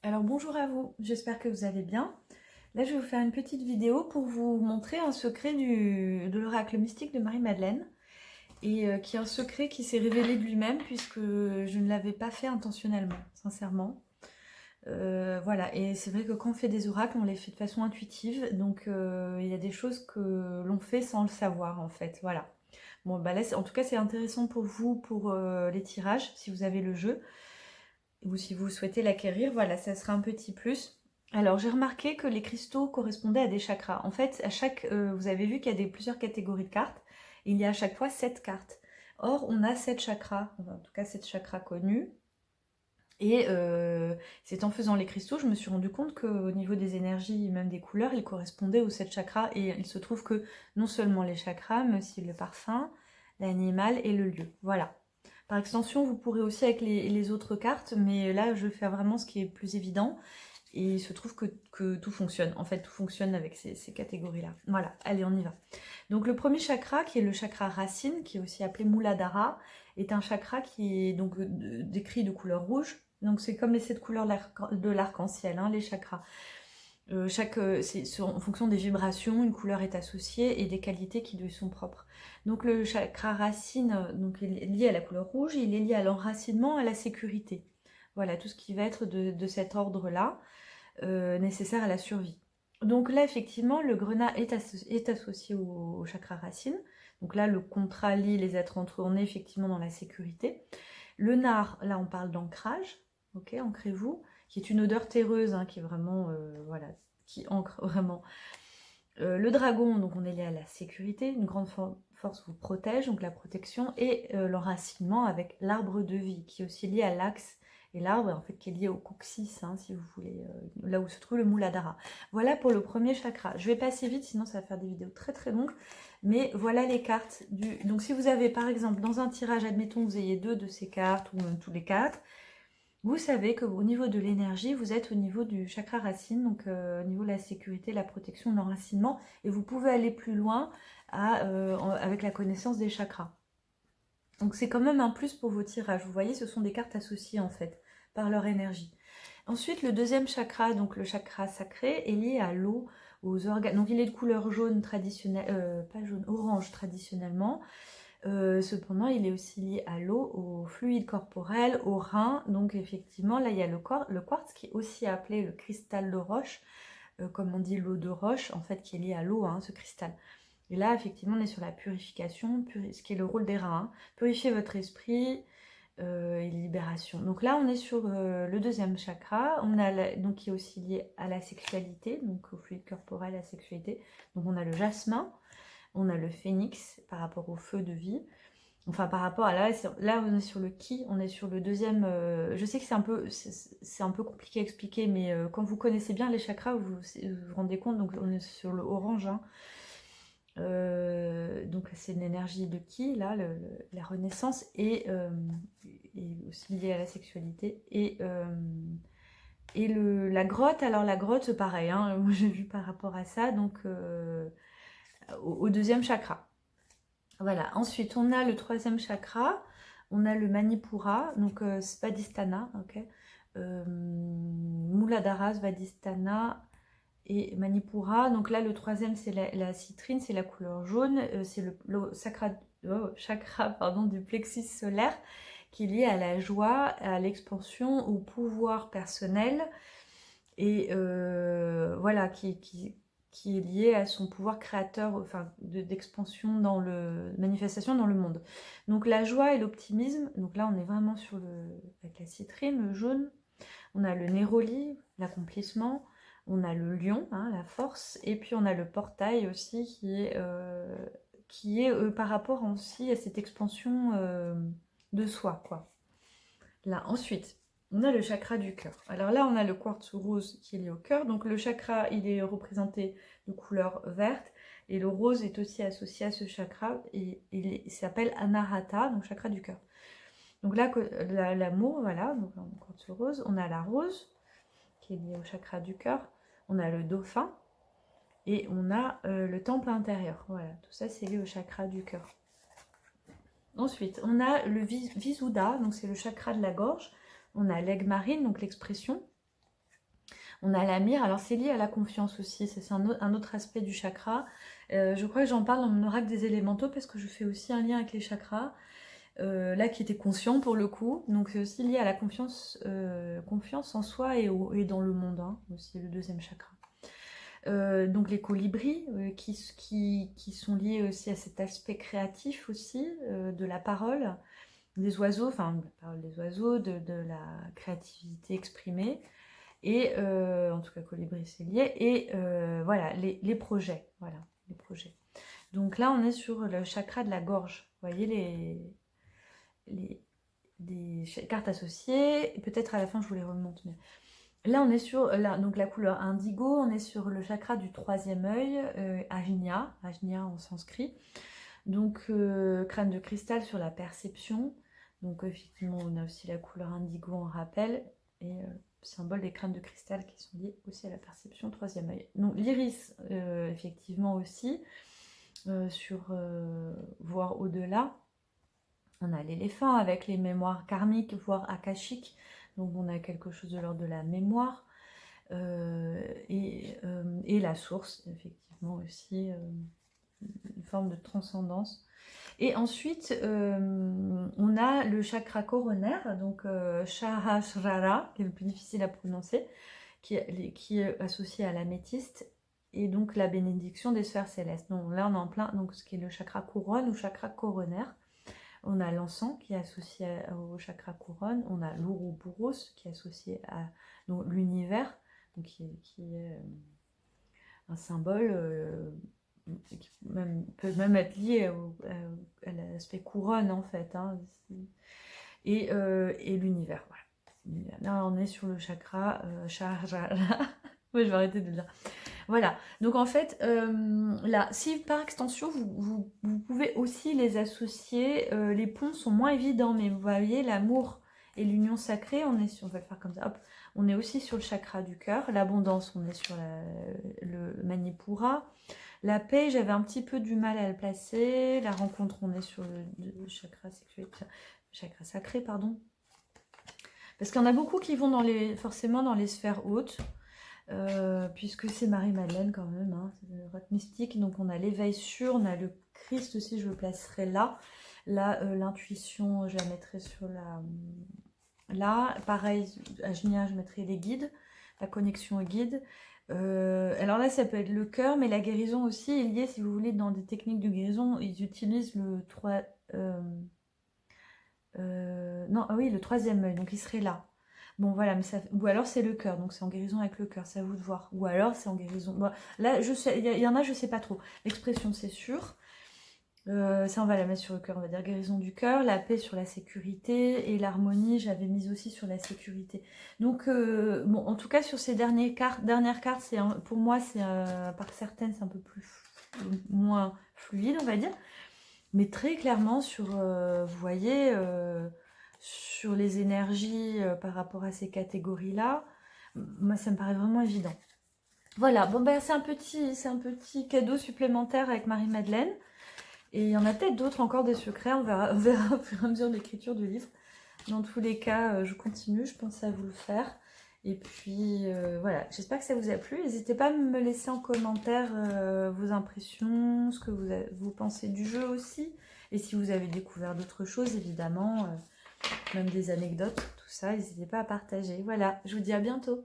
Alors bonjour à vous, j'espère que vous allez bien. Là je vais vous faire une petite vidéo pour vous montrer un secret de l'oracle mystique de Marie-Madeleine et qui est un secret qui s'est révélé de lui-même puisque je ne l'avais pas fait intentionnellement, sincèrement. Voilà, et c'est vrai que quand on fait des oracles, on les fait de façon intuitive, donc il y a des choses que l'on fait sans le savoir en fait, voilà. Bon bah là, en tout cas c'est intéressant pour vous, pour les tirages, si vous avez le jeu ou si vous souhaitez l'acquérir, voilà, ça sera un petit plus. Alors j'ai remarqué que les cristaux correspondaient à des chakras. En fait, vous avez vu qu'il y a plusieurs catégories de cartes. Il y a à chaque fois 7 cartes. Or, on a 7 chakras, en tout cas 7 chakras connus. Et c'est en faisant les cristaux, je me suis rendu compte qu'au niveau des énergies, même des couleurs, ils correspondaient aux 7 chakras. Et il se trouve que non seulement les chakras, mais aussi le parfum, l'animal et le lieu. Voilà. Par extension, vous pourrez aussi avec les autres cartes, mais là, je vais faire vraiment ce qui est plus évident. Et il se trouve que tout fonctionne. En fait, tout fonctionne avec ces catégories-là. Voilà, allez, on y va. Donc, le premier chakra, qui est le chakra racine, qui est aussi appelé Muladhara, est un chakra qui est donc décrit de couleur rouge. Donc, c'est comme les 7 couleurs de l'arc-en-ciel, hein, les chakras. C'est en fonction des vibrations, une couleur est associée et des qualités qui lui sont propres. Donc le chakra racine, donc il est lié à la couleur rouge, il est lié à l'enracinement, à la sécurité. Voilà, tout ce qui va être de cet ordre-là, nécessaire à la survie. Donc là, effectivement, le grenat est associé au chakra racine. Donc là, le contrat lie les êtres entre eux, on est effectivement dans la sécurité. Le nard, là, on parle d'ancrage, ok, ancrez-vous, qui est une odeur terreuse, hein, qui est vraiment, voilà, qui ancre vraiment. Le dragon, donc on est lié à la sécurité, une grande force vous protège, donc la protection, et l'enracinement avec l'arbre de vie, qui est aussi lié à l'axe, et l'arbre, en fait, qui est lié au coccyx, hein, si vous voulez, là où se trouve le Muladhara. Voilà pour le premier chakra. Je vais passer vite, sinon ça va faire des vidéos très très longues, mais voilà les cartes du... Donc si vous avez, par exemple, dans un tirage, admettons que vous ayez 2 de ces cartes, ou même tous les 4, vous savez qu'au niveau de l'énergie, vous êtes au niveau du chakra racine, donc au niveau de la sécurité, la protection, l'enracinement, et vous pouvez aller plus loin avec la connaissance des chakras. Donc c'est quand même un plus pour vos tirages. Vous voyez, ce sont des cartes associées en fait, par leur énergie. Ensuite, le deuxième chakra, donc le chakra sacré, est lié à l'eau, aux organes. Donc il est de couleur jaune traditionnelle, pas jaune, orange traditionnellement. Cependant, il est aussi lié à l'eau, au fluide corporel, au rein. Donc effectivement, là, il y a le quartz qui est aussi appelé le cristal de roche, comme on dit l'eau de roche, en fait, qui est lié à l'eau, hein, ce cristal. Et là, effectivement, on est sur la purification, ce qui est le rôle des reins. Hein. Purifier votre esprit et libération. Donc là, on est sur le deuxième chakra, donc qui est aussi lié à la sexualité, donc au fluide corporel, à la sexualité. Donc on a le jasmin, on a le phénix par rapport au feu de vie. Enfin, par rapport à là on est sur le ki, on est sur le deuxième. Je sais que c'est un peu compliqué à expliquer, mais quand vous connaissez bien les chakras, vous rendez compte. Donc, on est sur le orange. Hein. Donc, c'est une énergie de ki, là, la renaissance, et aussi liée à la sexualité. Et la grotte, alors la grotte, c'est pareil. Hein, moi, j'ai vu par rapport à ça, donc au deuxième chakra. Voilà, ensuite on a le troisième chakra, on a le Manipura, donc Svadhisthana, ok, Muladhara, Svadhisthana et Manipura. Donc là, le troisième, c'est la citrine, c'est la couleur jaune, c'est chakra pardon, du plexus solaire qui est lié à la joie, à l'expansion, au pouvoir personnel et voilà, qui est lié à son pouvoir créateur, enfin d'expansion manifestation dans le monde. Donc la joie et l'optimisme, donc là on est vraiment avec la citrine, le jaune, on a le néroli, l'accomplissement, on a le lion, hein, la force, et puis on a le portail aussi qui est par rapport aussi à cette expansion de soi, quoi. Là, ensuite, on a le chakra du cœur. Alors là, on a le quartz rose qui est lié au cœur. Donc le chakra, il est représenté de couleur verte. Et le rose est aussi associé à ce chakra. Et il s'appelle Anahata, donc chakra du cœur. Donc là, l'amour, voilà, donc on a quartz rose. On a la rose, qui est liée au chakra du cœur. On a le dauphin. Et on a le temple intérieur. Voilà, tout ça, c'est lié au chakra du cœur. Ensuite, on a le Visuddha, donc c'est le chakra de la gorge. On a l'aigle marine, donc l'expression. On a la myrrhe, alors c'est lié à la confiance aussi, c'est un autre aspect du chakra. Je crois que j'en parle dans mon oracle des élémentaux parce que je fais aussi un lien avec les chakras, là qui était conscient pour le coup, donc c'est aussi lié à la confiance, confiance en soi et dans le monde, hein, aussi le deuxième chakra. Donc les colibris qui sont liés aussi à cet aspect créatif aussi, de la parole, des oiseaux, enfin de la parole des oiseaux, de la créativité exprimée. Et en tout cas colibri c'est lié, et voilà, les projets, voilà, les projets. Donc là on est sur le chakra de la gorge, vous voyez des cartes associées, peut-être à la fin je vous les remonte, mais là on est sur donc la couleur indigo, on est sur le chakra du troisième œil, Ajna en sanskrit, donc crâne de cristal sur la perception, donc effectivement on a aussi la couleur indigo en rappel, et symbole des crânes de cristal qui sont liés aussi à la perception, troisième œil. Donc l'iris, effectivement aussi, sur voir au-delà. On a l'éléphant avec les mémoires karmiques, voire akashiques, donc on a quelque chose de l'ordre de la mémoire, et la source, effectivement aussi, une forme de transcendance. Et ensuite, on a le chakra coronaire, donc Sahasrara, qui est le plus difficile à prononcer, qui est associé à l'améthyste, et donc la bénédiction des sphères célestes. Donc là, on est en plein, donc ce qui est le chakra couronne ou chakra coronaire. On a l'encens qui est associé au chakra couronne, on a l'ouroboros qui est associé à l'univers, qui est un symbole qui peut même être lié à l'aspect couronne en fait, hein, et l'univers. Voilà. Là on est sur le chakra Sahasrara. Oui, je vais arrêter de le dire. Voilà, donc en fait, là, si par extension, vous pouvez aussi les associer, les ponts sont moins évidents, mais vous voyez, l'amour et l'union sacrée, on va le faire comme ça, hop, on est aussi sur le chakra du cœur, l'abondance, on est sur le Manipura, la paix, j'avais un petit peu du mal à le placer, la rencontre, on est sur le chakra sacré, pardon, parce qu'il y en a beaucoup qui vont forcément dans les sphères hautes, puisque c'est Marie-Madeleine quand même, hein, c'est le rite mystique, donc on a l'éveil sûr, on a le Christ aussi, je le placerai là, l'intuition, je la mettrai sur là, pareil, à Ajna, je mettrai les guides, la connexion aux guides, alors là ça peut être le cœur, mais la guérison aussi est liée, si vous voulez, dans des techniques de guérison, ils utilisent le troisième œil, donc il serait là. Bon voilà, mais ou alors c'est le cœur, donc c'est en guérison avec le cœur, c'est à vous de voir. Ou alors c'est en guérison. Bon, là, je sais, il y en a, je sais pas trop. L'expression, c'est sûr. Ça, on va la mettre sur le cœur, on va dire guérison du cœur, la paix sur la sécurité, et l'harmonie, j'avais mis aussi sur la sécurité. Donc, bon, en tout cas, sur ces dernières cartes, pour moi, par certaines, c'est un peu moins fluide, on va dire. Mais très clairement, vous voyez, sur les énergies par rapport à ces catégories-là, moi ça me paraît vraiment évident. Voilà, bon ben c'est un petit cadeau supplémentaire avec Marie-Madeleine. Et il y en a peut-être d'autres encore, des secrets, on verra au fur et à mesure de l'écriture du livre. Dans tous les cas, je continue, je pense à vous le faire. Et puis voilà, j'espère que ça vous a plu. N'hésitez pas à me laisser en commentaire vos impressions, ce que vous pensez du jeu aussi. Et si vous avez découvert d'autres choses, évidemment, même des anecdotes, tout ça, n'hésitez pas à partager. Voilà, je vous dis à bientôt.